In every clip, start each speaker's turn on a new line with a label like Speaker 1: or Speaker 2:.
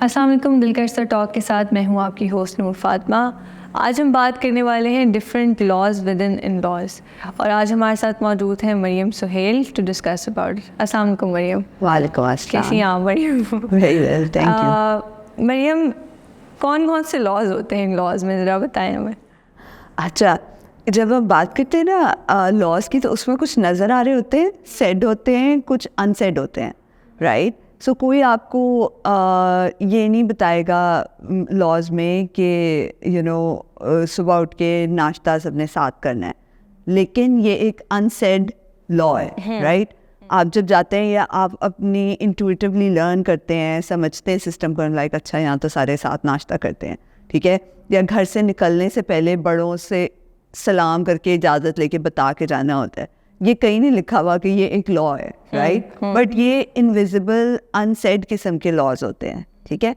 Speaker 1: अस्सलाम वालेकुम, दिलकश टॉक के साथ मैं हूँ आपकी होस्ट नूर फातिमा। आज हम बात करने वाले हैं different laws with in laws, और आज हमारे साथ मौजूद हैं Mariam Suhail to discuss about. अस्सलाम वालेकुम मरियम।
Speaker 2: वालेकुम अस्सलाम।
Speaker 1: कैसी हैं आप Mariam?
Speaker 2: Very well, thank you.
Speaker 1: Mariam, कौन कौन से लॉज होते हैं इन लॉज में, ज़रा बताएं हमें।
Speaker 2: अच्छा, जब हम बात करते हैं ना लॉज की, तो उसमें कुछ नज़र आ रहे होते हैं, सेड होते हैं, कुछ अनसेड होते हैं, राइट। सो कोई आपको ये नहीं बताएगा लॉज में कि सुबह उठ के नाश्ता सबने साथ करना है, लेकिन ये एक अनसेड लॉ है, राइट। आप जब जाते हैं या आप अपनी इंट्यूटिवली लर्न करते हैं, समझते हैं सिस्टम को, लाइक अच्छा यहाँ तो सारे साथ नाश्ता करते हैं, ठीक है, या घर से निकलने से पहले बड़ों से सलाम करके इजाज़त लेके बता के जाना होता है। ये कहीं नहीं लिखा हुआ कि ये एक लॉ है, राइट, बट ये इनविजिबल अनसेड किस्म के लॉज होते हैं, ठीक है।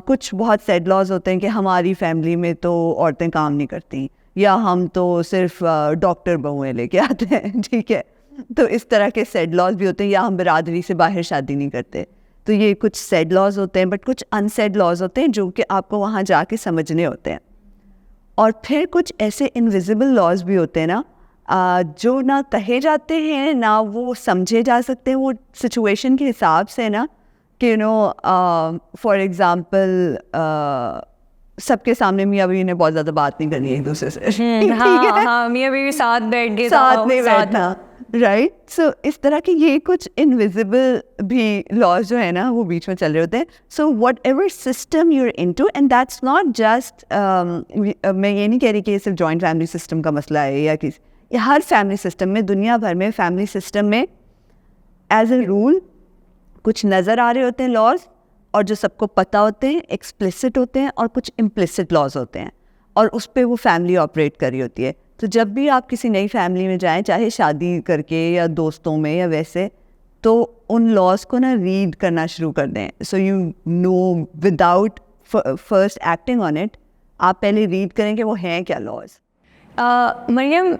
Speaker 2: कुछ बहुत सेड लॉज होते हैं कि हमारी फैमिली में तो औरतें काम नहीं करती, या हम तो सिर्फ डॉक्टर बहुएं लेके आते हैं, ठीक है। तो इस तरह के सेड लॉज भी होते हैं, या हम बिरादरी से बाहर शादी नहीं करते। तो ये कुछ सेड लॉज होते हैं, बट कुछ अनसेड लॉज होते हैं जो कि आपको वहाँ जाके समझने होते हैं। और फिर कुछ ऐसे इनविजिबल लॉज भी होते हैं ना, जो ना कहे जाते हैं ना वो समझे जा सकते हैं, वो सिचुएशन के हिसाब से ना, कि फॉर एग्जांपल सबके सामने मियाँ बीवी ने बहुत ज़्यादा बात नहीं करनी है एक दूसरे से,
Speaker 1: हाँ, मियाँ बीवी साथ बैठ गए,
Speaker 2: साथ नहीं बैठना, राइट। सो इस तरह के ये कुछ इनविजिबल भी लॉज जो है ना वो बीच में चल रहे होते हैं। So whatever system you're into, and that's not just, मैं ये नहीं कह रही कि ये सिर्फ जॉइंट फैमिली सिस्टम का मसला है, या किसी, हर फैमिली सिस्टम में, दुनिया भर में फैमिली सिस्टम में एज ए रूल कुछ नज़र आ रहे होते हैं लॉज, और जो सबको पता होते हैं, एक्सप्लिसिट होते हैं, और कुछ इम्प्लिसिट लॉज होते हैं, और उस पर वो फैमिली ऑपरेट कर रही होती है। तो जब भी आप किसी नई फैमिली में जाएं, चाहे शादी करके या दोस्तों में या वैसे, तो उन लॉज को ना रीड करना शुरू कर दें। So you know without first acting on it, आप पहले रीड करें कि वो हैं क्या लॉज।
Speaker 1: मरियम,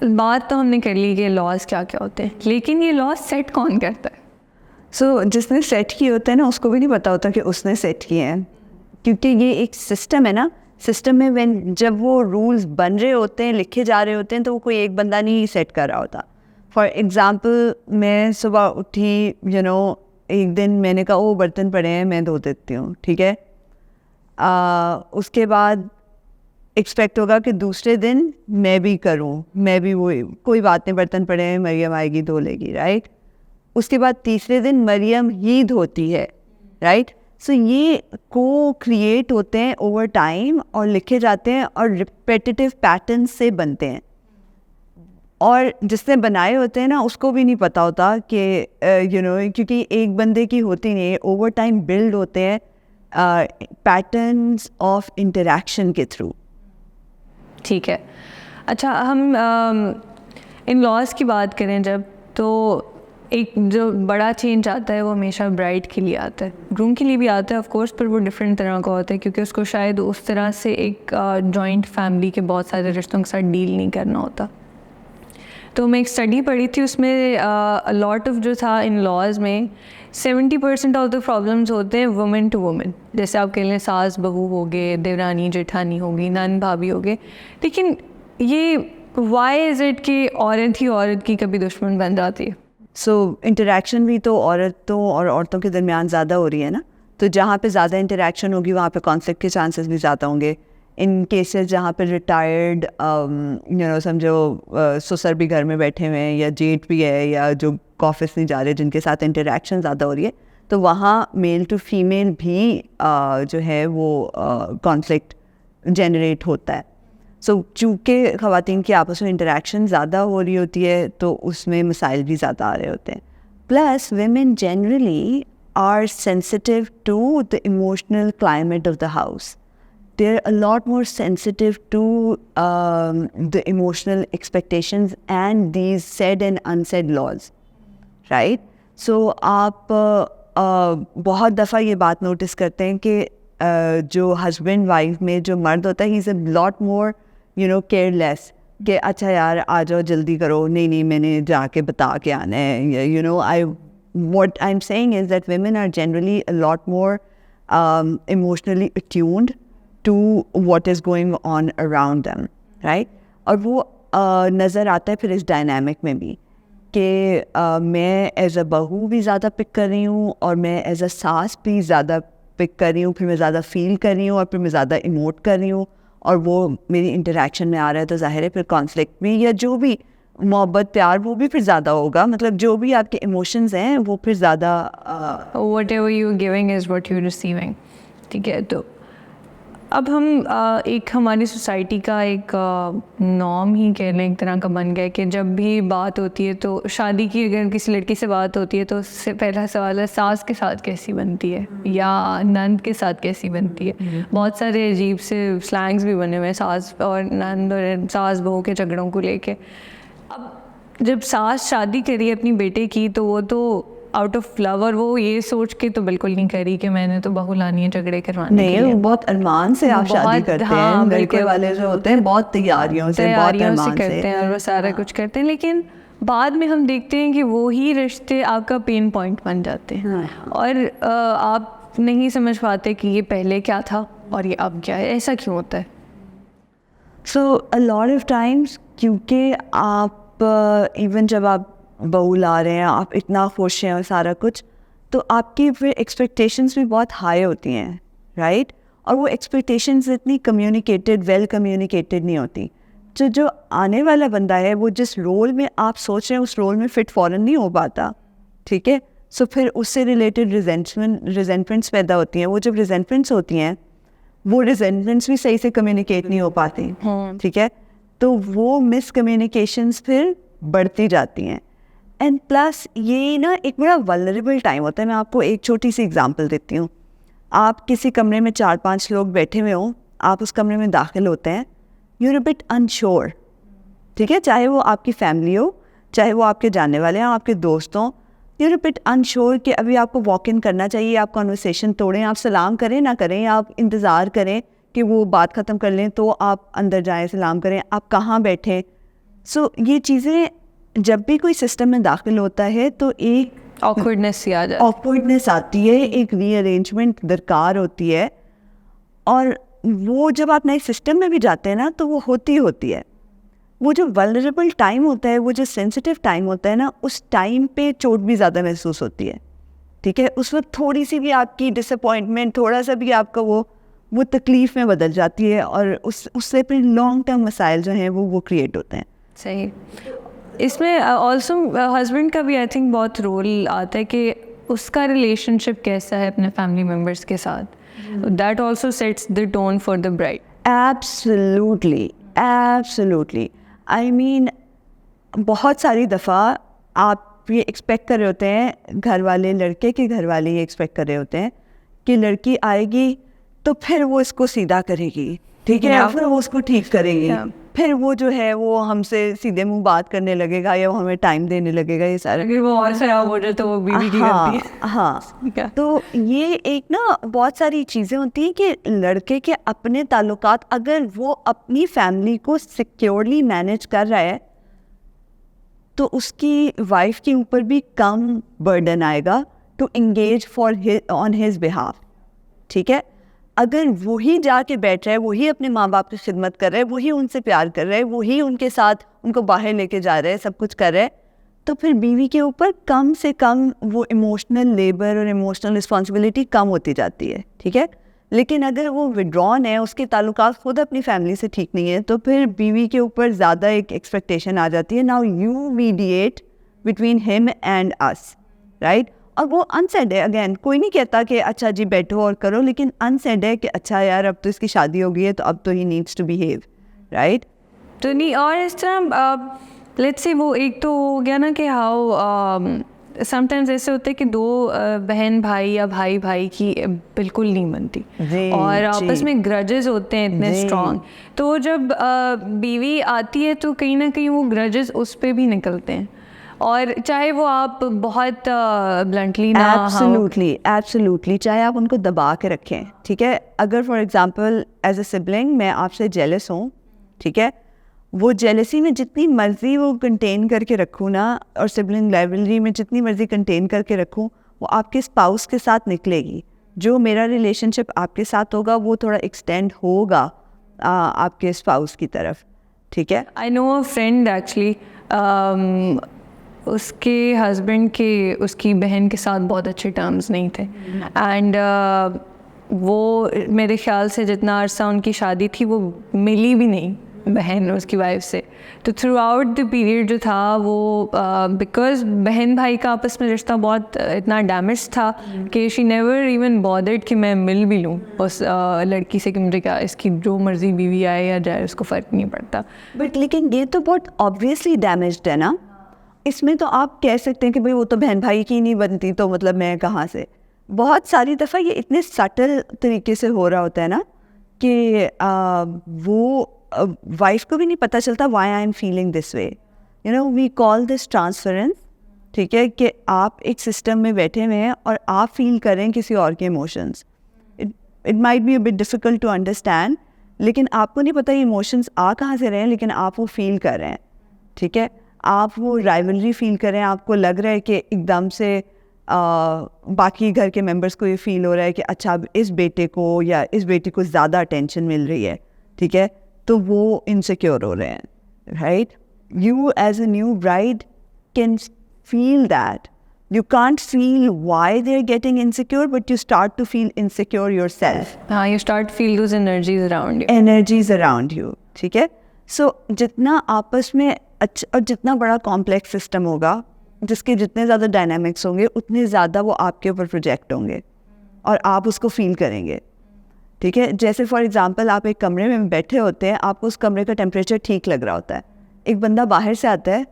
Speaker 1: बात तो हमने कर ली कि लॉज क्या क्या होते हैं, लेकिन ये लॉज सेट कौन करता है?
Speaker 2: जिसने सेट किए होते हैं ना, उसको भी नहीं पता होता कि उसने सेट किए हैं, क्योंकि ये एक सिस्टम है ना। सिस्टम में जब वो रूल्स बन रहे होते हैं, लिखे जा रहे होते हैं, तो वो कोई एक बंदा नहीं सेट कर रहा होता। फॉर एग्ज़ाम्पल, मैं सुबह उठी, एक दिन मैंने कहा ओ बर्तन पड़े हैं, मैं धो देती हूँ, ठीक है। उसके बाद एक्सपेक्ट होगा कि दूसरे दिन मैं भी करूँ, मैं भी वो, कोई बात नहीं, बर्तन पड़े हैं, मरियम आएगी धो लेगी, राइट। उसके बाद तीसरे दिन मरियम ही धोती है, राइट। सो ये को क्रिएट होते हैं ओवर टाइम और लिखे जाते हैं, और रिपेटिटिव पैटर्न से बनते हैं, और जिसने बनाए होते हैं ना उसको भी नहीं पता होता कि क्योंकि एक बंदे की होती नहीं है, ओवर टाइम बिल्ड होते हैं पैटर्न्स ऑफ इंटरेक्शन के थ्रू।
Speaker 1: ठीक है। अच्छा, हम इन लॉज की बात करें जब, तो एक जो बड़ा चेंज आता है वो हमेशा ब्राइड के लिए आता है, ग्रूम के लिए भी आता है ऑफ कोर्स, पर वो डिफरेंट तरह का होता है, क्योंकि उसको शायद उस तरह से एक जॉइंट फैमिली के बहुत सारे रिश्तों के साथ डील नहीं करना होता। तो मैं एक स्टडी पढ़ी थी, उसमें लॉट ऑफ जो था इन लॉज में 70% ऑफ द प्रॉब्लम्स होते हैं वुमेन टू वुमेन। जैसे आप कह लें सास बहू हो गए, देवरानी जेठानी होगी, नन भाभी हो गए। लेकिन ये वाई इज़ इट कि औरत ही औरत की कभी दुश्मन बन जाती है?
Speaker 2: इंटरेक्शन भी तो औरतों और औरतों के दरमियान ज़्यादा हो रही है ना, तो जहाँ पे ज़्यादा इंटरेक्शन होगी वहाँ पे कॉन्फ्लिक्ट के चांसेस भी ज़्यादा होंगे। इन केसेस जहाँ पे रिटायर्ड समझो ससुर भी घर में बैठे हुए हैं, या जेठ भी है, या जो ऑफिस नहीं जा रहे, जिनके साथ इंटरेक्शन ज़्यादा हो रही है, तो वहाँ मेल टू फीमेल भी जो है वो कॉन्फ्लिक्ट जनरेट होता है। चूँकि ख़वातीन की आपस में इंटरेक्शन ज़्यादा हो रही होती है, तो उसमें मसाइल भी ज़्यादा आ रहे होते हैं। Plus women generally are sensitive to the emotional climate of the house. They're a lot more sensitive to the emotional expectations and these said and unsaid laws, right? So आप बहुत दफ़ा ये बात नोटिस करते हैं कि जो हस्बैंड वाइफ में जो मर्द होता है, he is a lot more careless, कि अच्छा यार आ जाओ जल्दी करो, नहीं मैंने जाके बता के आना है, what I'm saying is that women are generally a lot more emotionally attuned to what is going on around them, right? और वो नज़र आता है फिर इस डायनामिक में भी कि मैं एज अ बहू भी ज़्यादा पिक कर रही हूँ और मैं एज अ सास भी ज़्यादा पिक कर रही हूँ, फिर मैं ज़्यादा फील कर रही हूँ और फिर मैं ज़्यादा इमोट कर रही हूँ और वो मेरी इंटरेक्शन में आ रहा है, तो ज़ाहिर है फिर कॉन्फ्लिक्ट में या जो भी मोहब्बत प्यार वो भी फिर ज़्यादा होगा, मतलब जो भी आपके इमोशंस हैं वो फिर ज़्यादा
Speaker 1: whatever you giving is what you receiving. ठीक है, तो अब हम एक हमारी सोसाइटी का एक नॉर्म ही कह लें एक तरह का बन गया कि जब भी बात होती है तो शादी की अगर किसी लड़की से बात होती है तो उससे पहला सवाल है सास के साथ कैसी बनती है या नंद के साथ कैसी बनती है. बहुत सारे अजीब से स्लैंग्स भी बने हुए हैं सास और नंद और सास बहू के झगड़ों को लेके. अब जब सास शादी करी अपनी बेटे की तो वो तो आउट ऑफ लव और वो ये सोच के तो बिल्कुल नहीं करी कि मैंने तो बहू लानी है झगड़े करवाने
Speaker 2: नहीं,
Speaker 1: के लिए.
Speaker 2: बहुत अरमान से आप शादी
Speaker 1: बहुत,
Speaker 2: करते
Speaker 1: हाँ,
Speaker 2: हैं, लड़के
Speaker 1: बिल्कुल.
Speaker 2: वाले जो होते हैं बहुत तैयारियों से बहुत अरमान
Speaker 1: करते हैं और वो सारा कुछ करते हैं, लेकिन बाद में हम देखते हैं कि वो ही रिश्ते आपका पेन पॉइंट बन जाते हैं. और आप नहीं समझ पाते कि ये पहले क्या था और ये अब क्या है, ऐसा क्यों होता है.
Speaker 2: सो अ लॉट ऑफ टाइम्स क्योंकि आप इवन जब आप बहू ला रहे हैं आप इतना खुश हैं और सारा कुछ, तो आपकी फिर एक्सपेक्टेशंस भी बहुत हाई होती हैं, राइट? और वो एक्सपेक्टेशंस इतनी कम्युनिकेटेड वेल कम्युनिकेटेड नहीं होती. जो आने वाला बंदा है वो जिस रोल में आप सोच रहे हैं उस रोल में फिट फ़ौरन नहीं हो पाता, ठीक है? सो फिर उससे रिलेटेड रिजेंटमेंट्स पैदा होती हैं. वो जब रिजेंटमेंट्स होती हैं वो रिजेंटमेंट्स भी सही से कम्युनिकेट नहीं हो पाती, ठीक है? तो वो मिसकम्युनिकेशंस फिर बढ़ती जाती हैं. एंड प्लस ये ना एक बड़ा वल्नरेबल टाइम होता है. मैं आपको एक छोटी सी एग्जांपल देती हूँ. आप किसी कमरे में 4-5 लोग बैठे हुए हों, आप उस कमरे में दाखिल होते हैं, you are a bit unsure, ठीक है? चाहे वो आपकी फैमिली हो, चाहे वो आपके जानने वाले हों, आपके दोस्त हों, you are a bit unsure कि अभी आपको वॉक इन करना चाहिए, आप कॉन्वर्सेशन तोड़ें, आप सलाम करें ना करें, आप इंतज़ार करें कि वो बात ख़त्म कर लें तो आप अंदर जाएँ, सलाम करें, आप कहाँ बैठें. सो ये चीज़ें जब भी कोई सिस्टम में दाखिल होता है तो एक
Speaker 1: ऑकवर्डनेस
Speaker 2: आती है, एक रीअरेंजमेंट दरकार होती है. और वो जब आप नए सिस्टम में भी जाते हैं ना तो वो होती है. वो जो वल्नरेबल टाइम होता है, वो जो सेंसिटिव टाइम होता है ना, उस टाइम पे चोट भी ज़्यादा महसूस होती है, ठीक है? उस वक्त थोड़ी सी भी आपकी डिसअपॉइंटमेंट, थोड़ा सा भी आपका वो तकलीफ़ में बदल जाती है और उससे फिर लॉन्ग टर्म मसाइल जो हैं वो क्रिएट होते हैं.
Speaker 1: सही. इसमें ऑल्सो हस्बैंड का भी आई थिंक बहुत रोल आता है कि उसका रिलेशनशिप कैसा है अपने फैमिली मेम्बर्स के साथ. That also sets the tone for the bride.
Speaker 2: Absolutely. I mean बहुत सारी दफ़ा आप ये एक्सपेक्ट कर रहे होते हैं, घर वाले, लड़के के घर वाले ये एक्सपेक्ट कर रहे होते हैं कि लड़की आएगी तो फिर वो इसको सीधा करेगी, ठीक है? फिर वो उसको ठीक करेगी, फिर वो जो है वो हमसे सीधे मुंह बात करने लगेगा या वो हमें टाइम देने लगेगा. ये सारा
Speaker 1: अगर वो और खराब हो जाए तो वो बीवी की गलती है.
Speaker 2: हाँ. तो ये एक ना बहुत सारी चीज़ें होती हैं कि लड़के के अपने ताल्लुकात, अगर वो अपनी फैमिली को सिक्योरली मैनेज कर रहा है तो उसकी वाइफ के ऊपर भी कम बर्डन आएगा to engage on his behalf, ठीक है? अगर वही जाके बैठ रहा है, वही अपने माँ बाप की खिदमत कर रहा है, वही उनसे प्यार कर रहा है, वही उनके साथ उनको बाहर लेके जा रहा है, सब कुछ कर रहा है, तो फिर बीवी के ऊपर कम से कम वो इमोशनल लेबर और इमोशनल रिस्पॉन्सिबिलिटी कम होती जाती है, ठीक है? लेकिन अगर वो विड्रॉन है, उसके ताल्लुकात खुद अपनी फैमिली से ठीक नहीं है, तो फिर बीवी के ऊपर ज़्यादा एक एक्सपेक्टेशन आ जाती है. Now you mediate between him and us, right? और वो अनसेड है. अगेन कोई नहीं कहता कि अच्छा जी बैठो और करो, लेकिन अनसेड है कि अच्छा यार अब तो इसकी शादी हो गई है तो अब तो he needs to behave, right?
Speaker 1: तो नहीं, और इस तरह लेट्स से वो एक तो हो गया ना कि हाउ समटाइम्स ऐसे होते हैं कि दो बहन भाई या भाई भाई की बिल्कुल नहीं बनती और आपस में ग्रजेस होते हैं इतने स्ट्रॉन्ग. तो जब बीवी आती है तो कहीं ना कहीं वो ग्रजेस उस पर भी निकलते हैं, और चाहे वो आप बहुत ब्लंटली ना.
Speaker 2: एब्सोल्युटली चाहे आप उनको दबा के रखें, ठीक है? अगर for example as a sibling मैं आपसे जेलस हूँ, ठीक है? वो जेलसी में जितनी मर्जी वो कंटेन करके रखूँ ना, और सिबलिंग राइवलरी में जितनी मर्जी कंटेन करके रखूँ, वो आपके स्पाउस के साथ निकलेगी, जो मेरा रिलेशनशिप आपके साथ होगा वो थोड़ा एक्सटेंड होगा आपके स्पाउस की तरफ, ठीक है.
Speaker 1: I know a friend actually, उसके हस्बैंड के उसकी बहन के साथ बहुत अच्छे टर्म्स नहीं थे एंड वो मेरे ख्याल से जितना अरसा उनकी शादी थी वो मिली भी नहीं बहन उसकी वाइफ से. तो थ्रू आउट द पीरियड जो था वो बिकॉज बहन भाई का आपस में रिश्ता बहुत इतना डैमेज था कि शी नेवर इवन बॉदर्ड कि मैं मिल भी लूँ उस लड़की से कि मुझे क्या इसकी जो मर्ज़ी बीवी आए या जाए उसको फ़र्क नहीं पड़ता.
Speaker 2: बट लेकिन ये तो बहुत ऑब्वियसली डैमेज्ड है ना. इसमें तो आप कह सकते हैं कि भाई वो तो बहन भाई की नहीं बनती तो मतलब मैं कहाँ से. बहुत सारी दफ़ा ये इतने सटल तरीके से हो रहा होता है ना कि वो वाइफ को भी नहीं पता चलता why I am feeling this way. You know we call this transference, ठीक है, कि आप एक सिस्टम में बैठे हुए हैं और आप फील कर रहे हैं किसी और के emotions. It might be a bit difficult to understand, लेकिन आपको नहीं पता ये इमोशंस आ कहाँ से रहे हैं, लेकिन आप वो फील कर रहे हैं, ठीक है. आप वो राइवलरी फील कर रहे हैं, आपको लग रहा है कि एकदम से बाकी घर के मेंबर्स को ये फील हो रहा है कि अच्छा अब इस बेटे को या इस बेटी को ज़्यादा अटेंशन मिल रही है, ठीक है, तो वो इनसिक्योर हो रहे हैं, right. You as a new bride can feel that. You can't feel why they're getting insecure, but you start to feel insecure yourself.
Speaker 1: हाँ, you start to feel those energies around you.
Speaker 2: Energies around you, ठीक है. So जितना आपस में अच्छा और जितना बड़ा कॉम्प्लेक्स सिस्टम होगा, जिसके जितने ज़्यादा डायनामिक्स होंगे उतने ज़्यादा वो आपके ऊपर प्रोजेक्ट होंगे और आप उसको फील करेंगे, ठीक है. जैसे फॉर एग्जांपल आप एक कमरे में बैठे होते हैं, आपको उस कमरे का टेम्परेचर ठीक लग रहा होता है. एक बंदा बाहर से आता है,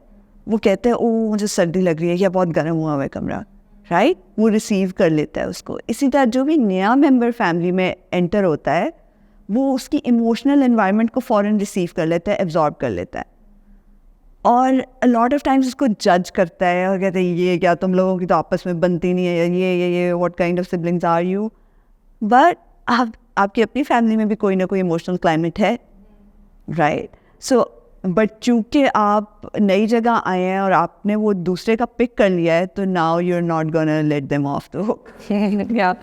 Speaker 2: वो कहते हैं ओह मुझे सर्दी लग रही है या बहुत गर्म हुआ हुआ है कमरा, राइट. वो रिसीव कर लेता है उसको. इसी तरह जो भी नया मेंबर फैमिली में एंटर होता है वो उसकी इमोशनल एनवायरनमेंट को फ़ौरन रिसीव कर लेता है, एब्जॉर्ब कर लेता है और अ लॉट ऑफ टाइम्स उसको जज करता है और कहते हैं ये क्या तुम लोगों की तो आपस में बनती नहीं है, ये what kind of siblings are you. But आपकी अपनी फैमिली में भी कोई ना कोई इमोशनल क्लाइमेट है, राइट. सो बट चूँकि आप नई जगह आए हैं और आपने वो दूसरे का पिक कर लिया है, तो now you are not gonna let them off the hook.
Speaker 1: या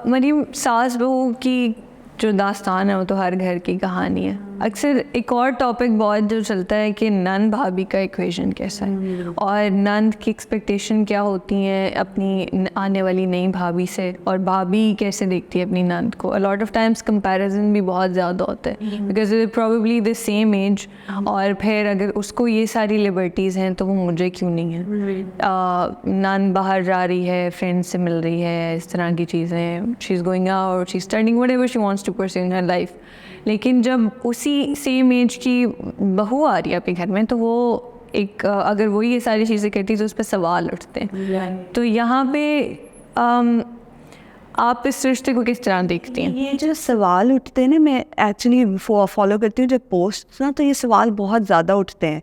Speaker 1: मरीम, सास बहू की जो दास्तान है वो तो हर घर की कहानी है. अक्सर एक और टॉपिक बहुत जो चलता है कि नंद भाभी का इक्वेशन कैसा है और नंद की एक्सपेक्टेशन क्या होती हैं अपनी आने वाली नई भाभी से और भाभी कैसे देखती है अपनी नंद को. A lot of times comparison भी बहुत ज़्यादा होता है because it probably the same age और फिर अगर उसको ये सारी लिबर्टीज़ हैं तो वो मुझे क्यों नहीं है. नंद बाहर जा रही है, फ्रेंड्स से मिल रही है, इस तरह की चीज़ें, she is going out, she is studying whatever she wants to pursue in her life. लेकिन जब उसी सेम एज की बहू आ रही है आपके घर में तो वो एक अगर वो ये सारी चीज़ें करती तो उस पर सवाल उठते हैं. तो यहाँ पे आप इस रिश्ते को किस तरह देखती हैं?
Speaker 2: ये जो सवाल उठते हैं ना, मैं एक्चुअली फॉलो करती हूँ जब पोस्ट ना, तो ये सवाल बहुत ज़्यादा उठते हैं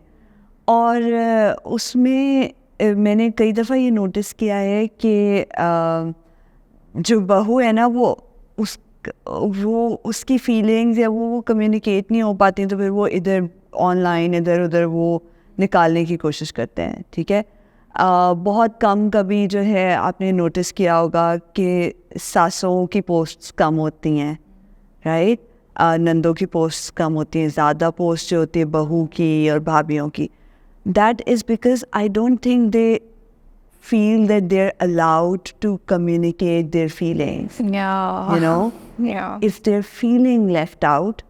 Speaker 2: और उसमें मैंने कई दफ़ा ये नोटिस किया है कि जो बहू है ना वो उसकी फीलिंग्स या वो कम्युनिकेट नहीं हो पाती, तो फिर वो इधर ऑनलाइन इधर उधर वो निकालने की कोशिश करते हैं, ठीक है. बहुत कम कभी जो है आपने नोटिस किया होगा कि सासों की पोस्ट्स कम होती हैं, राइट. नंदों की पोस्ट्स कम होती हैं, ज़्यादा पोस्ट जो होती है बहू की और भाभियों की. That is because I don't think they feel that they're allowed to communicate their feelings.
Speaker 1: Yeah.
Speaker 2: You know?
Speaker 1: Yeah.
Speaker 2: If they're feeling left out,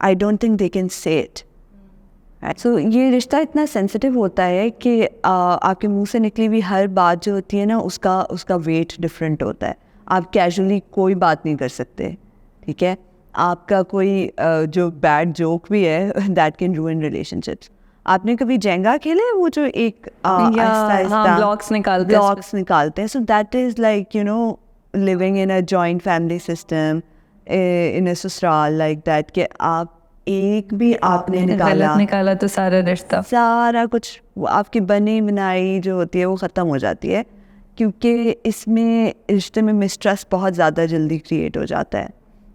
Speaker 2: I don't think they can say it. Right? So ये रिश्ता इतना sensitive होता है कि आपके मुंह से निकली हुई हर बात जो होती है ना उसका वेट डिफरेंट होता है. आप कैजुअली कोई बात नहीं कर सकते, ठीक है. आपका कोई जो बैड जोक भी है दैट कैन रूइन रिलेशनशिप्स. आपने कभी जेंगा खेले, वो जो एक
Speaker 1: ब्लॉक्स
Speaker 2: निकालते हैं. So that is like you know living in a joint family system in a sasural like that कि आप एक भी आपने
Speaker 1: निकाला तो सारा रिश्ता,
Speaker 2: सारा कुछ आपकी बनी बनाई जो होती है वो ख़त्म हो जाती है, क्योंकि इसमें रिश्ते में मिसट्रस्ट बहुत ज़्यादा जल्दी क्रिएट हो जाता है,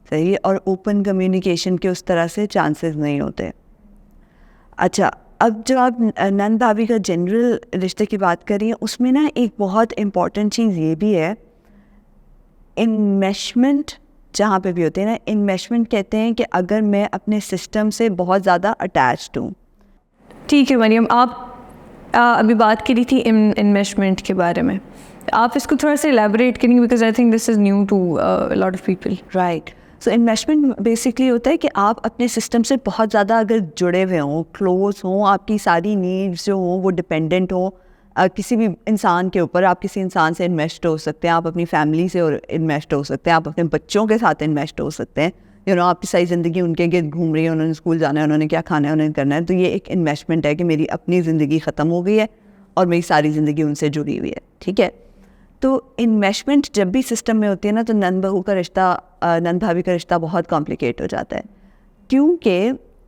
Speaker 2: सही है. और ओपन कम्युनिकेशन के उस तरह से चांसेस नहीं होते. अच्छा, अब जो आप नंद भाभी का जनरल रिश्ते की बात कर रही हैं, उसमें ना एक बहुत इम्पॉर्टेंट चीज़ ये भी है इन्मेशमेंट जहाँ पे भी होते हैं ना, इन्मेशमेंट कहते हैं कि अगर मैं अपने सिस्टम से बहुत ज़्यादा अटैच्ड हूँ।
Speaker 1: ठीक है मरियम, आप अभी बात करी थी इन्वेस्टमेंट के बारे में, आप इसको थोड़ा सा एलैबोरेट करेंगे because I think this is new to lot of people.
Speaker 2: Right, so investment basically होता है कि आप अपने सिस्टम से बहुत ज़्यादा अगर जुड़े हुए हों, क्लोज हों, आपकी सारी नीड्स जो हों वो डिपेंडेंट हों किसी भी इंसान के ऊपर। आप किसी इंसान से इन्वेस्ट हो सकते हैं, आप अपनी फैमिली से इन्वेस्ट हो सकते हैं, आप अपने बच्चों के साथ इन्वेस्ट हो सकते हैं। यू नो, आपकी सारी ज़िंदगी उनके गिर्द घूम रही है, उन्होंने स्कूल जाना है, उन्होंने क्या खाना है, उन्होंने करना है, तो ये एक इन्वेस्टमेंट है कि मेरी अपनी ज़िंदगी ख़त्म हो गई है और मेरी सारी ज़िंदगी उनसे जुड़ी हुई है। ठीक है, तो इन्वेस्टमेंट जब भी सिस्टम में होती है ना, तो नंद बहू का रिश्ता, नंद भाभी का रिश्ता बहुत कॉम्प्लिकेट हो जाता है, क्योंकि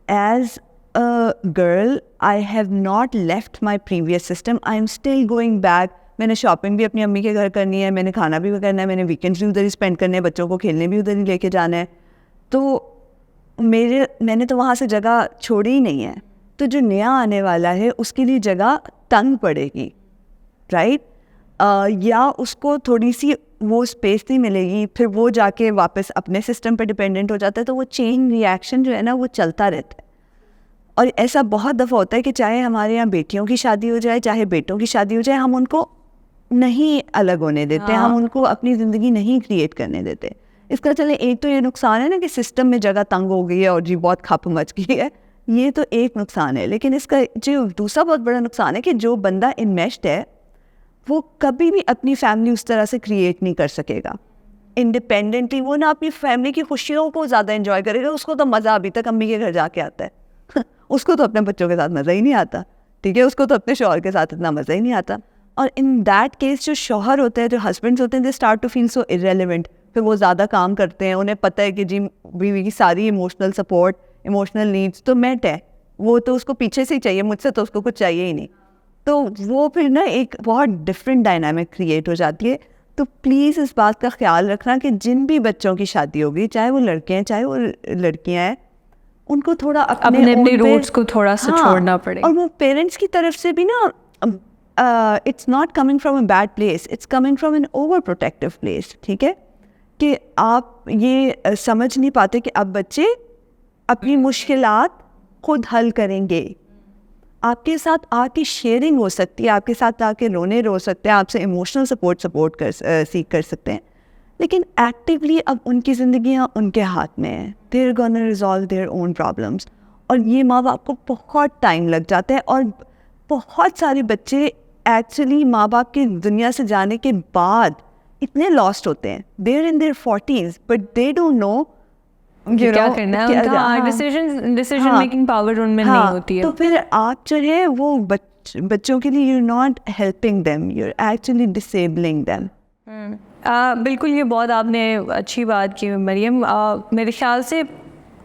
Speaker 2: as a girl I have not left my previous system, I am still going back. मैंने शॉपिंग भी अपनी अम्मी के घर करनी है, मैंने खाना भी करना है, मैंने वीकेंड्स भी उधर ही स्पेंड करने हैं, बच्चों को खेलने भी उधर ही लेके जाना है, तो मैंने तो वहाँ से जगह छोड़ी ही नहीं है। तो जो नया आने वाला है उसके लिए जगह तंग पड़ेगी, राइट? या उसको थोड़ी सी वो स्पेस नहीं मिलेगी, फिर वो जाके वापस अपने सिस्टम पे डिपेंडेंट हो जाता है, तो वो चेन रिएक्शन जो है ना वो चलता रहता है। और ऐसा बहुत दफ़ा होता है कि चाहे हमारे यहाँ बेटियों की शादी हो जाए, चाहे बेटों की शादी हो जाए, हम उनको नहीं अलग होने देते, हम उनको अपनी ज़िंदगी नहीं क्रिएट करने देते। इसका चले एक तो ये नुकसान है ना कि सिस्टम में जगह तंग हो गई है और जी बहुत खप मच गई है, ये तो एक नुकसान है। लेकिन इसका जो दूसरा बहुत बड़ा नुकसान है कि जो बंदा इन्वेस्ट है वो कभी भी अपनी फैमिली उस तरह से क्रिएट नहीं कर सकेगा इंडिपेंडेंटली। वो ना अपनी फैमिली की खुशियों को ज़्यादा एंजॉय करेगा, उसको तो मज़ा अभी तक अम्मी के घर जाके आता है उसको तो अपने बच्चों के साथ मज़ा ही नहीं आता, ठीक है, उसको तो अपने शौहर के साथ इतना मज़ा ही नहीं आता। और इन दैट केस जो शौहर होते हैं, जो हस्बैंड्स होते हैं, they start to feel so irrelevant. फिर वो ज़्यादा काम करते हैं, उन्हें पता है कि जी बीवी की सारी इमोशनल सपोर्ट, इमोशनल नीड्स तो मेट है, वो तो उसको पीछे से ही चाहिए, मुझसे तो उसको कुछ चाहिए ही नहीं। तो वो फिर ना एक बहुत डिफरेंट डायनामिक क्रिएट हो जाती है। तो प्लीज़ इस बात का ख्याल रखना कि जिन भी बच्चों की शादी होगी, चाहे वो लड़के हैं चाहे वो लड़कियां हैं, उनको थोड़ा
Speaker 1: अपने रूट्स को थोड़ा सा छोड़ना पड़ेगा।
Speaker 2: और वो पेरेंट्स की तरफ से भी ना, it's not coming from a bad place, it's coming from an over protective place. ठीक है, कि आप ये समझ नहीं पाते कि अब बच्चे अपनी मुश्किलात खुद हल करेंगे, आपके साथ आके शेयरिंग हो सकती है, आपके साथ आके रोने रो सकते हैं, आपसे इमोशनल सपोर्ट सीख कर सकते हैं। लेकिन एक्टिवली अब उनकी ज़िंदगियाँ उनके हाथ में है, they are gonna resolve their own problems. और ये माँ बाप को बहुत टाइम लग जाता है, और बहुत सारे बच्चे एक्चुअली माँ बाप की दुनिया से जाने के बाद इतने लॉस्ट होते हैं, they are in their 40s but they don't know
Speaker 1: क्या करना है, उनका डिसीजन मेकिंग पावर उनमें नहीं होती है।
Speaker 2: तो फिर आप जो है वो बच्चों के लिए you not helping them, you are actually disabling them.
Speaker 1: बिल्कुल, ये बहुत आपने अच्छी बात की मरियम। मेरे ख्याल से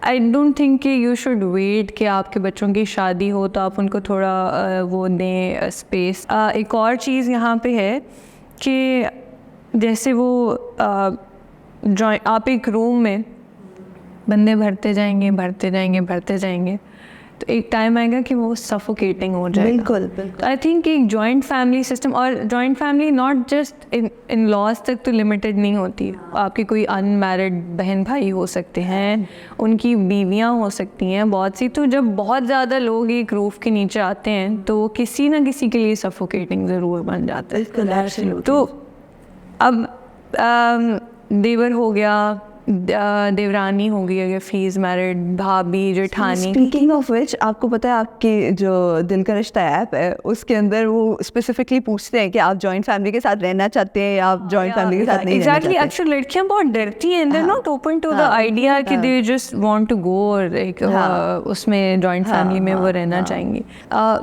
Speaker 1: आई डोंट थिंक कि यू शुड वेट कि आपके बच्चों की शादी हो तो आप उनको थोड़ा वो दें स्पेस। एक और चीज़ यहाँ पे है कि जैसे वो आप एक रूम में बंदे भरते जाएंगे तो एक टाइम आएगा कि वो सफोकेटिंग हो जाएगा।
Speaker 2: बिल्कुल बिल्कुल।
Speaker 1: आई थिंक एक जॉइंट फैमिली सिस्टम, और joint family not just in laws तक तो लिमिटेड नहीं होती, आपके कोई अनमैरिड बहन भाई हो सकते हैं, उनकी बीवियां हो सकती हैं बहुत सी। तो जब बहुत ज़्यादा लोग एक रूफ के नीचे आते हैं तो वो किसी ना किसी के लिए सफोकेटिंग ज़रूर बन जाता है। तो अब देवर हो गया, देवरानी हो गई, अगर फीस मैरिड, भाभी, जेठानी।
Speaker 2: स्पीकिंग ऑफ विच, आपको पता है आपकी जो दिल का रिश्ता ऐप है उसके अंदर वो स्पेसिफिकली पूछते हैं कि आप जॉइंट फैमिली के साथ रहना चाहते हैं या आप जॉइंट फैमिली के साथ नहीं रहना चाहते।
Speaker 1: अक्सर लड़कियां बहुत डरती हैं, they are not open to the idea कि they just want to go और एक उसमें जॉइंट फैमिली में वो रहना चाहेंगी।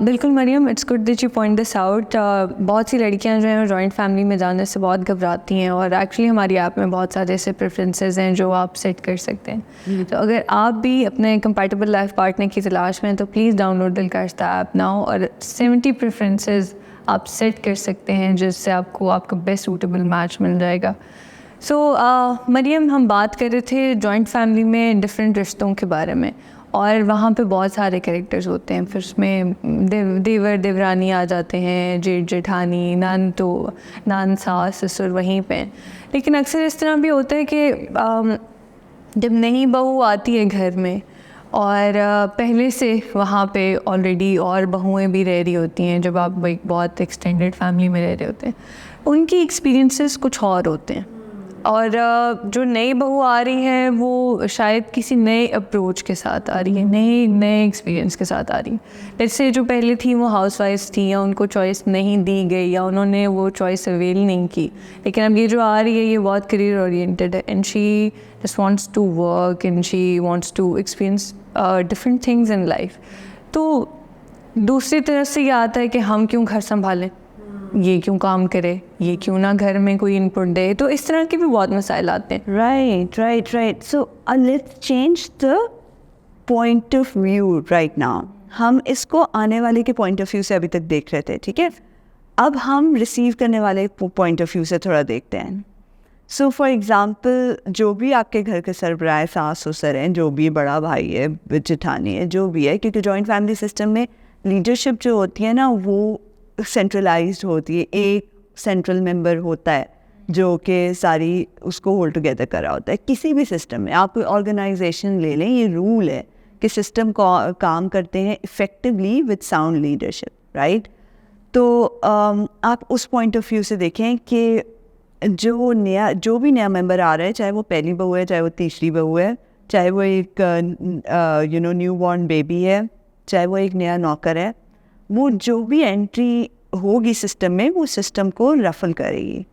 Speaker 1: बिल्कुल Mariam, it's good that you point this out. बहुत सी लड़कियां जो हैं जॉइंट फैमिली में जाने से बहुत घबराती हैं, और एक्चुअली हमारी ऐप में बहुत सारे ऐसे प्रेफरेंसेस हैं जो आप सेट कर सकते हैं। तो अगर आप भी अपने कंपैटिबल लाइफ पार्टनर की तलाश में हैं तो प्लीज़ डाउनलोड दिल का रिश्ता ऐप नाउ, और 70 प्रेफरेंसेस आप सेट कर सकते हैं जिससे आपको आपका बेस्ट सूटेबल मैच मिल जाएगा। सो मरियम, हम बात कर रहे थे जॉइंट फैमिली में डिफरेंट रिश्तों के बारे में, और वहाँ पे बहुत सारे कैरेक्टर्स होते हैं। फिर उसमें देवर देवरानी आ जाते हैं, जेठ जेठानी, नान सास ससुर वहीं पे। लेकिन अक्सर इस तरह भी होता है कि जब नई बहू आती है घर में और पहले से वहाँ पे ऑलरेडी और बहुएं भी रह रही होती हैं, जब आप एक बहुत एक्सटेंडेड फैमिली में रह रहे होते हैं, उनकी एक्सपीरियंसेस कुछ और होते हैं। और जो नई बहू आ रही है वो शायद किसी नए अप्रोच के साथ आ रही है, नए एक्सपीरियंस के साथ आ रही है। जैसे जो पहले थी वो हाउसवाइफ्स थी, या उनको चॉइस नहीं दी गई, या उन्होंने वो चॉइस अवेल नहीं की। लेकिन अब ये जो आ रही है ये बहुत करियर ओरिएंटेड है, and she just wants to work and she wants to experience different things in life. तो दूसरी तरफ से ये आता है कि हम क्यों घर संभालें, ये क्यों काम करे, ये क्यों ना घर में कोई इनपुट दे। तो इस तरह के भी बहुत मसाइल आते हैं।
Speaker 2: Right. So let's change the point of view right now. हम इसको आने वाले के पॉइंट ऑफ व्यू से अभी तक देख रहे थे, ठीक है। अब हम रिसीव करने वाले पॉइंट ऑफ व्यू से थोड़ा देखते हैं। सो फॉर एग्ज़ाम्पल, जो भी आपके घर के सरबराह सास ससुर हैं, जो भी बड़ा भाई है, जेठानी है, जो भी है, क्योंकि जॉइंट फैमिली सिस्टम में लीडरशिप जो होती है ना वो सेंट्रलाइज्ड होती है। एक सेंट्रल मेंबर होता है जो कि सारी उसको होल्ड टुगेदर कर रहा होता है। किसी भी सिस्टम में आप कोई ऑर्गेनाइजेशन ले लें, ये रूल है कि सिस्टम काम करते हैं effectively with sound leadership, right. तो आप उस पॉइंट ऑफ व्यू से देखें कि जो भी नया मेंबर आ रहा है, चाहे वो पहली बहू है, चाहे वो तीसरी बहू है, चाहे वो एक न्यू बॉर्न बेबी है, चाहे वो एक नया नौकर है, वो जो भी एंट्री होगी सिस्टम में वो सिस्टम को रफल करेगी।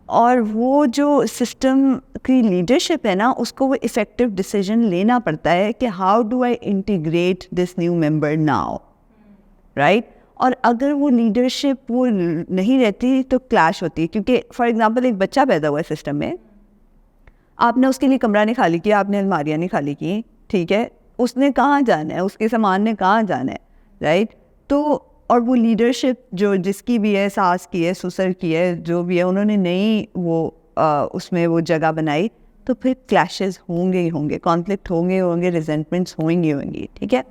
Speaker 2: और वो जो सिस्टम की लीडरशिप है ना, उसको वो इफ़ेक्टिव डिसीजन लेना पड़ता है कि how do I integrate this new member now, right. और अगर वो लीडरशिप वो नहीं रहती तो क्लैश होती है। क्योंकि फॉर एग्जांपल एक बच्चा पैदा हुआ है सिस्टम में, आपने उसके लिए कमरा नहीं खाली किया, आपने अलमारियाँ नहीं खाली की, ठीक है, उसने कहाँ जाना है, उसके सामान ने कहाँ जाना है, राइट। तो और वो लीडरशिप जो जिसकी भी है, सास की है, ससुर की है, जो भी है, उन्होंने नहीं वो उसमें वो जगह बनाई, तो फिर क्लैशेस होंगे ही होंगे, कॉन्फ्लिक्ट होंगे, रिजेंटमेंट्स होंगी, ठीक है।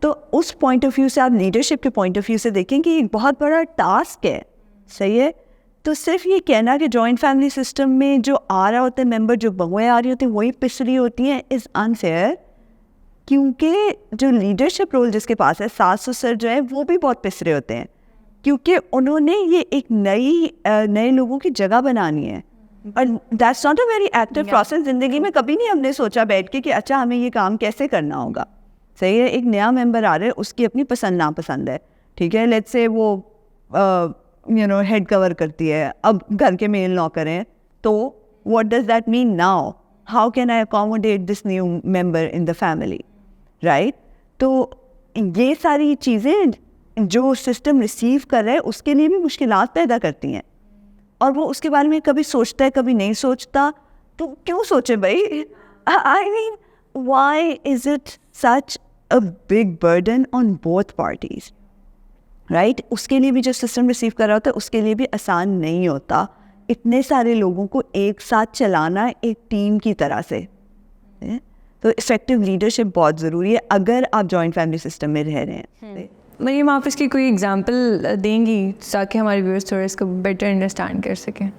Speaker 2: तो उस पॉइंट ऑफ व्यू से आप लीडरशिप के पॉइंट ऑफ व्यू से देखें कि एक बहुत बड़ा टास्क है, सही है। तो सिर्फ ये कहना कि जॉइंट फैमिली सिस्टम में जो आ रहा होता है मेंबर, जो बहुएं आ रही होती हैं वही पिस रही होती हैं, इज़ अनफेयर। क्योंकि जो लीडरशिप रोल जिसके पास है, सास ससुर जो है वो भी बहुत पिस रहे होते हैं, क्योंकि उन्होंने ये एक नए लोगों की जगह बनानी है। और that's not a very active process. ज़िंदगी में कभी नहीं हमने सोचा बैठ के कि अच्छा हमें ये काम कैसे करना होगा, सही है। एक नया मेंबर आ रहा है, उसकी अपनी पसंद नापसंद है, ठीक है। लेट्स से वो हेड कवर करती है, अब घर के मेल नौकर हैं, तो what does that mean now, how can I accommodate this new member in the family, right. तो ये सारी चीज़ें जो सिस्टम रिसीव कर रहा है उसके लिए भी मुश्किलात पैदा करती हैं, और वो उसके बारे में कभी सोचता है कभी नहीं सोचता। तो क्यों सोचे भाई, I mean why is it such a big burden on both parties, right. उसके लिए भी जो सिस्टम रिसीव कर रहा होता है उसके लिए भी आसान नहीं होता इतने सारे लोगों को एक साथ चलाना एक टीम की तरह से। तो इफेक्टिव लीडरशिप बहुत ज़रूरी है अगर आप जॉइंट फैमिली सिस्टम में रह रहे हैं।
Speaker 1: मरियम, आप इसकी कोई एग्जांपल देंगी ताकि हमारे व्यूअर्स थोड़ा इसको बेटर अंडरस्टैंड कर सकें?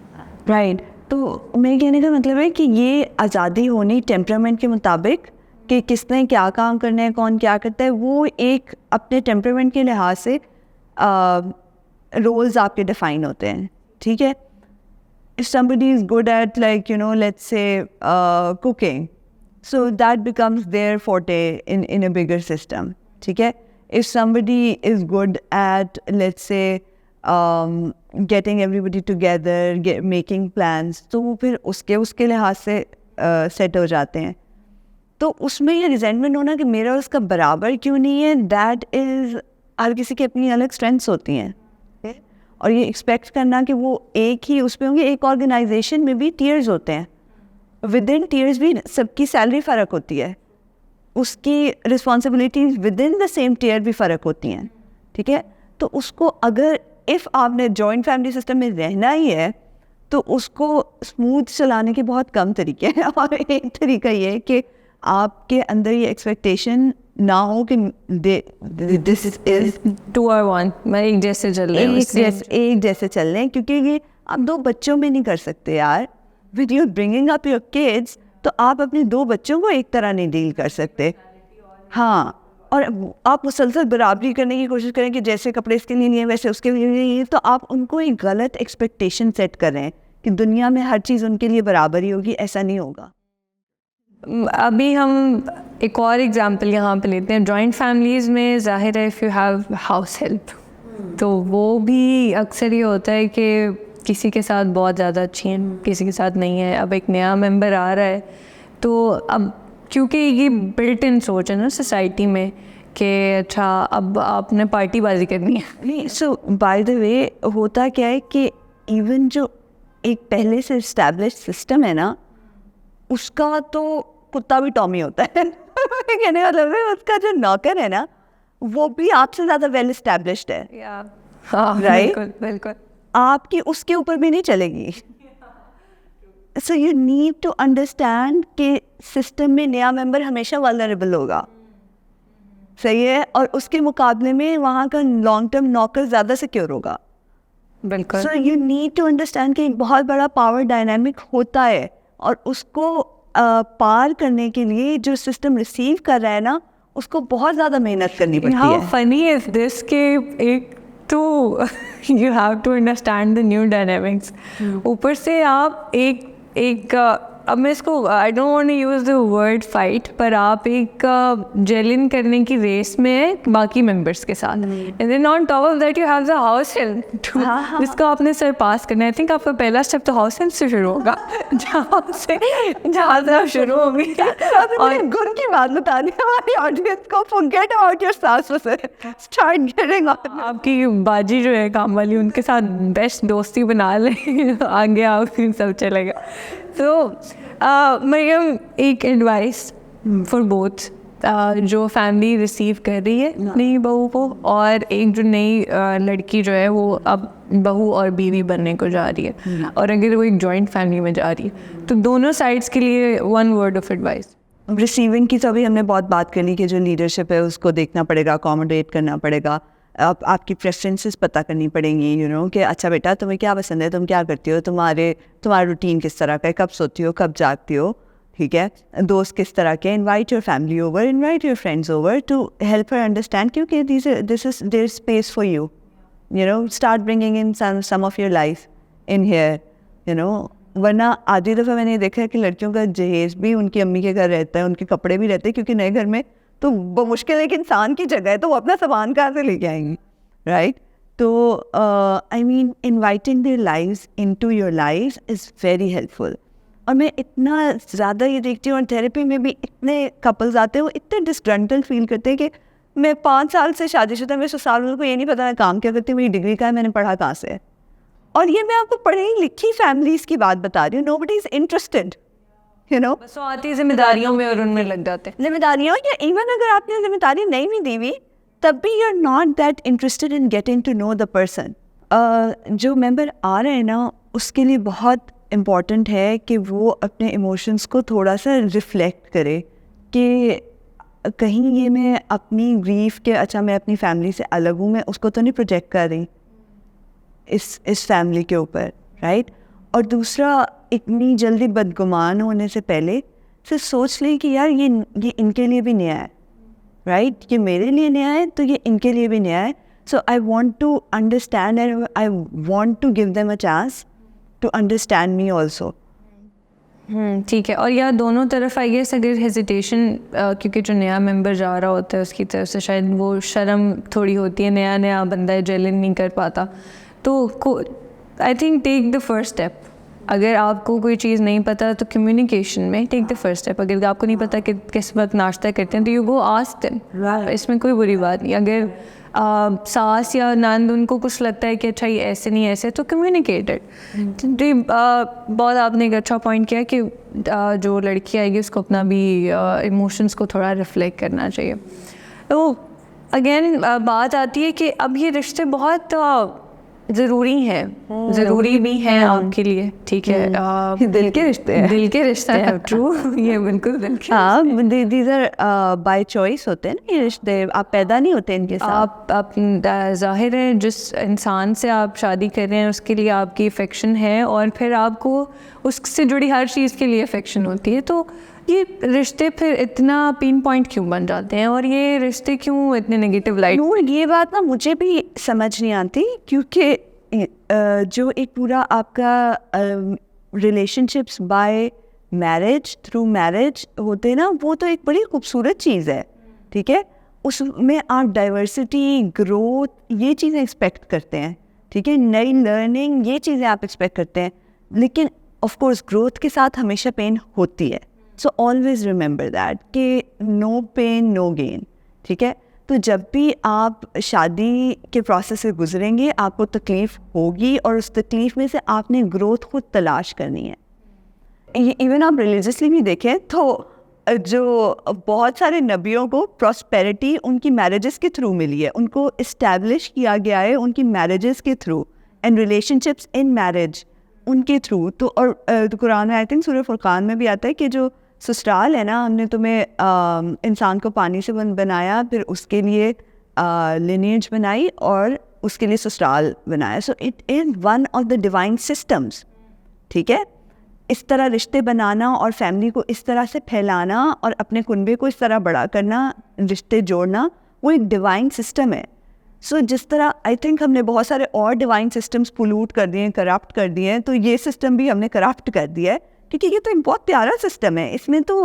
Speaker 2: राइट। तो मेरे कहने का मतलब है कि ये आज़ादी होनी टेम्परामेंट के मुताबिक कि किसने क्या काम करना है, कौन क्या करता है, वो एक अपने टेम्परामेंट के लिहाज से रोल्स आपके डिफाइन होते हैं, ठीक है। If somebody is good at, like, let's say cooking, so that becomes their forte in a bigger system, ठीक है। If somebody is good at, let's say, getting everybody together, making plans, तो वो फिर उसके लिहाज से सेट हो जाते हैं। तो उसमें ये रिजेंटमेंट होना कि मेरा उसका बराबर क्यों नहीं है, दैट इज़ हर किसी की अपनी अलग स्ट्रेंथ्स होती हैं, और ये एक्सपेक्ट करना कि वो एक ही उस पर होंगे। एक ऑर्गेनाइजेशन में भी टीयर्स होते हैं, विद इन टीयर्स भी सबकी सैलरी फ़र्क होती है, उसकी responsibilities within the same tier भी फ़र्क होती हैं, ठीक है। तो उसको अगर इफ़ आपने जॉइंट फैमिली सिस्टम में रहना ही है तो उसको स्मूथ चलाने के बहुत कम तरीके हैं, और एक तरीका ये है कि आपके अंदर ये एक्सपेक्टेशन ना हो कि दिस इज
Speaker 1: 2 or 1 मैं एक जैसे चल रहे हैं
Speaker 2: एक जैसे चल रहे हैं, क्योंकि ये आप 2 बच्चों में नहीं कर सकते यार. With you bringing up your kids, तो आप अपने 2 बच्चों को एक तरह नहीं डील कर सकते. हाँ, और आप मुसलसल बराबरी करने की कोशिश करें कि जैसे कपड़े इसके लिए नहीं है वैसे उसके लिए नहीं है, तो आप उनको एक गलत एक्सपेक्टेशन सेट कर रहे हैं कि दुनिया में हर चीज़ उनके लिए बराबर ही होगी. ऐसा नहीं होगा.
Speaker 1: अभी हम एक और एग्जांपल यहाँ पे लेते हैं. जॉइंट फैमिलीज़ में ज़ाहिर है if you have house help, तो वो भी अक्सर ये होता है कि किसी के साथ बहुत ज़्यादा अच्छी हैं, किसी के साथ नहीं है. अब एक नया मेंबर आ रहा है, तो अब क्योंकि ये बिल्ट इन सोच है ना सोसाइटी में कि अच्छा अब आपने पार्टीबाजी करनी है.
Speaker 2: नहीं, सो बाय द वे होता क्या है कि इवन जो एक पहले से इस्टेब्लिश सिस्टम है ना, उसका तो कुत्ता भी टॉमी होता है. कहने का मतलब है उसका जो नौकर है ना, वो भी आपसे ज़्यादा वेल इस्टेब्लिश्ड है.
Speaker 1: हाँ,
Speaker 2: Right?
Speaker 1: बिल्कुल बिल्कुल.
Speaker 2: आपकी उसके ऊपर भी नहीं चलेगी. So you need to understand कि सिस्टम में नया मेंबर हमेशा वल्नरेबल होगा. सही है. और उसके मुकाबले में वहाँ का लॉन्ग टर्म नौकर ज़्यादा सिक्योर होगा.
Speaker 1: बिल्कुल.
Speaker 2: So you need to understand कि एक बहुत बड़ा पावर डायनामिक होता है, और उसको पार करने के लिए जो सिस्टम रिसीव कर रहा है ना, उसको बहुत ज़्यादा मेहनत करनी पड़ती
Speaker 1: How
Speaker 2: है.
Speaker 1: funny is this कि एक तो you have to understand the new dynamics. ऊपर से आप एक अब मैं इसको I don't want to use the word fight, पर आप एक जेलिन करने की रेस में है बाकी मेंबर्स के साथ. And then on top of that you have the house help जिसको आपने सरपास करना है. आई थिंक आपका पहला स्टेप तो हाउस हेल्प से शुरू होगा. जहाँ से आप शुरू होंगी.
Speaker 2: और गुण की बात बतानी हमारी ऑडियंस को, फॉरगेट अबाउट योर सास ससुर, स्टार्ट गेटिंग ऑन.
Speaker 1: आपकी बाजी जो है काम वाली, उनके साथ बेस्ट दोस्ती बना ले, आगे आप सब चलेगा. तो मरियम, एक एडवाइस फॉर बोथ, जो फैमिली रिसीव कर रही है नई बहू को, और एक जो नई लड़की जो है वो अब बहू और बीवी बनने को जा रही है, और अगर वो एक जॉइंट फैमिली में जा रही है, तो दोनों साइड्स के लिए 1 word ऑफ एडवाइस.
Speaker 2: रिसीविंग की तो अभी हमने बहुत बात कर ली कि जो लीडरशिप है उसको देखना पड़ेगा, अकोमोडेट करना पड़ेगा. आपकी प्रेफरेंसेस पता करनी पड़ेंगी, यू नो, कि अच्छा बेटा तुम्हें क्या पसंद है, तुम क्या करती हो, तुम्हारा रूटीन किस तरह का है, कब सोती हो, कब जागती हो, ठीक है, दोस्त किस तरह के. Invite your family over, invite your friends over to help her understand, क्योंकि this is their space for you. You know, start bringing in some of your life in here, you know. वरना आधी दफ़ा मैंने देखा है कि लड़कियों का जहेज़ भी उनकी अम्मी के घर रहता है, उनके कपड़े भी रहते हैं, क्योंकि नए घर में तो मुश्किल एक इंसान की जगह है, तो वो अपना सामान कहाँ से लेके आएंगी, राइट. तो I mean inviting their lives into your life is very helpful. और मैं इतना ज़्यादा ये देखती हूँ, और थेरेपी में भी इतने कपल्स आते हैं, वो इतने डिस्ग्रंटल फील करते हैं कि मैं 5 साल से शादीशुदा, मेरे ससुराल वालों को ये नहीं पता मैं काम क्या करती हूँ, मेरी डिग्री का है, मैंने पढ़ा कहाँ से है. और ये मैं आपको पढ़ी लिखी फैमिलीज़ की बात बता रही हूँ. Nobody is interested, you know.
Speaker 1: बस वो आती जिम्मेदारियों में और उनमें लग जाते हैं.
Speaker 2: जिम्मेदारियों, या इवन अगर आपने जिम्मेदारी नहीं भी दी हुई, तब भी you are not that interested in getting to know the person. जो मेंबर आ रहे हैं ना, उसके लिए बहुत इम्पॉर्टेंट है कि वो अपने इमोशंस को थोड़ा सा रिफ्लेक्ट करे कि कहीं ये मैं अपनी ग्रीफ के, अच्छा मैं अपनी फैमिली से अलग हूँ, मैं उसको तो नहीं प्रोजेक्ट कर रही इस फैमिली के ऊपर, राइट. और दूसरा, इतनी जल्दी बदगुमान होने से पहले सिर्फ सोच लें कि यार ये इनके लिए भी नया है, राइट. ये मेरे लिए नया है तो ये इनके लिए भी नया है. So I want to understand and I want to give them a chance to understand me also.
Speaker 1: ठीक है. और या दोनों तरफ आई गेस अगर हेजिटेशन, क्योंकि जो नया मेंबर जा रहा होता है उसकी तरफ से शायद वो शर्म थोड़ी होती है, नया बंदा है, जेलिन नहीं कर पाता, तो I think take the first step. अगर आपको कोई चीज़ नहीं पता तो कम्युनिकेशन में टेक द फर्स्ट स्टेप. अगर आपको नहीं पता कि किस वक्त नाश्ता करते हैं तो यू गो आस्क देम. इसमें कोई बुरी बात नहीं. अगर सास या नंद उनको कुछ लगता है कि अच्छा ये ऐसे नहीं ऐसे, तो कम्युनिकेटेड. बहुत आपने एक अच्छा पॉइंट किया कि जो लड़की आएगी उसको अपना भी इमोशंस को थोड़ा रिफ्लेक्ट करना चाहिए. तो अगेन बात आती है कि अब ये रिश्ते बहुत ज़रूरी हैं, ज़रूरी भी हैं आपके लिए, ठीक है।
Speaker 2: दिल के रिश्ते हैं।
Speaker 1: दिल के रिश्ते हैं, ट्रू। ये बिल्कुल दिल के
Speaker 2: हाँ, दीज आर बाय चॉइस होते हैं ना ये रिश्ते, आप पैदा नहीं होते इनके साथ।
Speaker 1: आप ज़ाहिर है जिस इंसान से आप शादी कर रहे हैं उसके लिए आपकी अफेक्शन है, और फिर आपको उससे जुड़ी हर चीज़ के लिए अफेक्शन होती है, तो ये रिश्ते फिर इतना पिन पॉइंट क्यों बन जाते हैं, और ये रिश्ते क्यों इतने नेगेटिव लाइट?
Speaker 2: ये बात ना मुझे भी समझ नहीं आती, क्योंकि जो एक पूरा आपका relationships bye marriage, through marriage होते हैं ना, वो तो एक बड़ी खूबसूरत चीज़ है, ठीक है। उसमें आप डाइवर्सिटी, ग्रोथ, ये चीज़ें एक्सपेक्ट करते हैं, ठीक है, नई लर्निंग, ये चीज़ें आप एक्सपेक्ट करते हैं, लेकिन ऑफ कोर्स ग्रोथ के साथ हमेशा पेन होती है। सो ऑलवेज रिमेंबर दैट कि नो पेन नो गेन, ठीक है। तो जब भी आप शादी के प्रोसेस से गुजरेंगे आपको तकलीफ़ होगी, और उस तकलीफ़ में से आपने ग्रोथ खुद तलाश करनी है। इवन आप रिलीजियसली भी देखें तो जो बहुत सारे नबियों को प्रॉस्पेरिटी उनकी मैरिजेस के थ्रू मिली है, उनको इस्टेब्लिश किया गया है उनकी मैरिजेस के through, and relationships in marriage उनके थ्रू। तो और कुरान में आई थिंक सूरह फुरकान में भी आता है कि जो ससुराल है ना, हमने तुम्हें इंसान को पानी से बनाया, फिर उसके लिए लिनेज बनाई, और उसके लिए ससुराल बनाया। So it is one of the divine systems, ठीक है। इस तरह रिश्ते बनाना और फैमिली को इस तरह से फैलाना और अपने कुनबे को इस तरह बड़ा करना, रिश्ते जोड़ना, वो एक डिवाइन सिस्टम है। सो जिस तरह आई थिंक हमने बहुत सारे और डिवाइन सिस्टम्स पोल्यूट कर दिए हैं, करप्ट कर दिए हैं, तो ये सिस्टम भी हमने करप्ट कर दिया है, क्योंकि ये तो एक बहुत प्यारा सिस्टम है। इसमें तो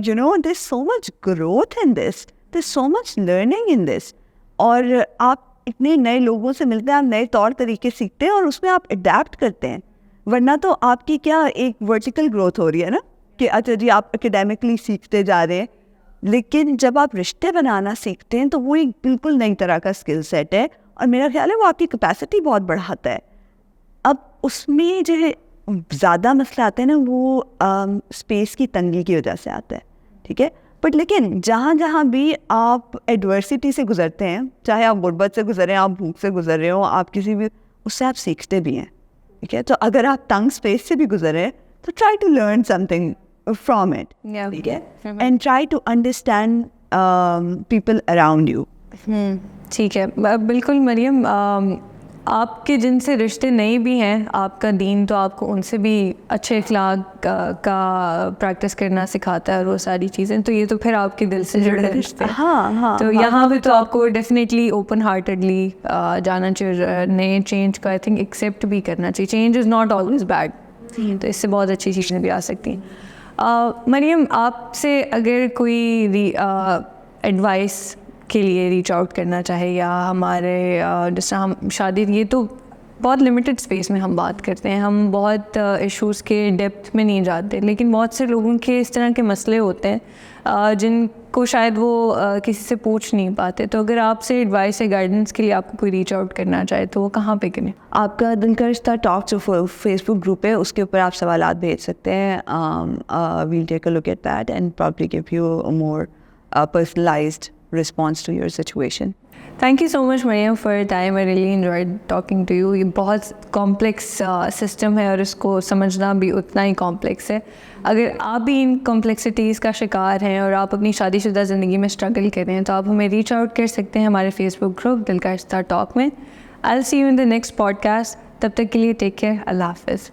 Speaker 2: you know there so much growth in this, there so much learning in this, और आप इतने नए लोगों से मिलते हैं, आप नए तौर तरीके सीखते हैं और उसमें आप अडेप्ट करते हैं। वरना तो आपकी क्या एक वर्टिकल ग्रोथ हो रही है ना, कि अच्छा जी आप एकेडमिकली सीखते जा रहे हैं, लेकिन जब आप रिश्ते बनाना सीखते हैं तो वो एक बिल्कुल नई तरह का स्किल सेट है, और मेरा ख्याल है वो आपकी कैपेसिटी बहुत बढ़ाता है। अब उसमें जो ज़्यादा मसला आते हैं ना, वो स्पेस की तंगी की वजह से आता है, ठीक है। बट लेकिन जहाँ जहाँ भी आप एडवर्सिटी से गुजरते हैं, चाहे आप गुर्बत से गुजर रहे हैं, आप भूख से गुजर रहे हो, आप किसी भी, उससे आप सीखते भी हैं, ठीक है। तो अगर आप तंग स्पेस से भी गुजरे तो try to learn something from it, ठीक है, and try to understand people around you.
Speaker 1: ठीक है, बिल्कुल मरियम, आपके जिनसे रिश्ते नए भी हैं, आपका दीन तो आपको उनसे भी अच्छे अखलाक का प्रैक्टिस करना सिखाता है, और वो सारी चीज़ें, तो ये तो फिर आपके दिल से जुड़े रिश्ते हैं।
Speaker 2: हाँ,
Speaker 1: तो यहाँ पे तो आपको डेफिनेटली ओपन हार्टेडली जाना चाहिए, नए चेंज को आई थिंक एक्सेप्ट भी करना चाहिए। Change is not always bad, तो इससे बहुत अच्छी चीज़ें भी आ सकती हैं। मरियम, आपसे अगर कोई एडवाइस के लिए रीच आउट करना चाहे, या हमारे जैसे हम शादी, ये तो बहुत लिमिटेड स्पेस में हम बात करते हैं, हम बहुत इश्यूज़ के डेप्थ में नहीं जाते, लेकिन बहुत से लोगों के इस तरह के मसले होते हैं जिनको शायद वो किसी से पूछ नहीं पाते। तो अगर आपसे एडवाइस या गाइडेंस के लिए आपको कोई रीच आउट करना चाहे तो वो कहाँ पे करें?
Speaker 2: आपका दिल का रिश्ता टॉक जो फेसबुक ग्रुप है, उसके ऊपर आप सवालात भेज सकते हैं। We'll take a look at that and probably give you a more personalised response to your situation.
Speaker 1: Thank you so much Mariam for your time. I really enjoyed talking to you. ये बहुत complex system है और इसको समझना भी उतना ही complex है। अगर आप भी इन कॉम्प्लेक्सिटीज़ का शिकार हैं और आप अपनी शादीशुदा ज़िंदगी में स्ट्रगल कर रहे हैं, तो आप हमें रीच आउट कर सकते हैं हमारे फेसबुक ग्रुप दिल का रिश्ता टॉक में। I'll see you in the next podcast. तब तक के लिए टेक केयर, अल्लाह हाफिज़।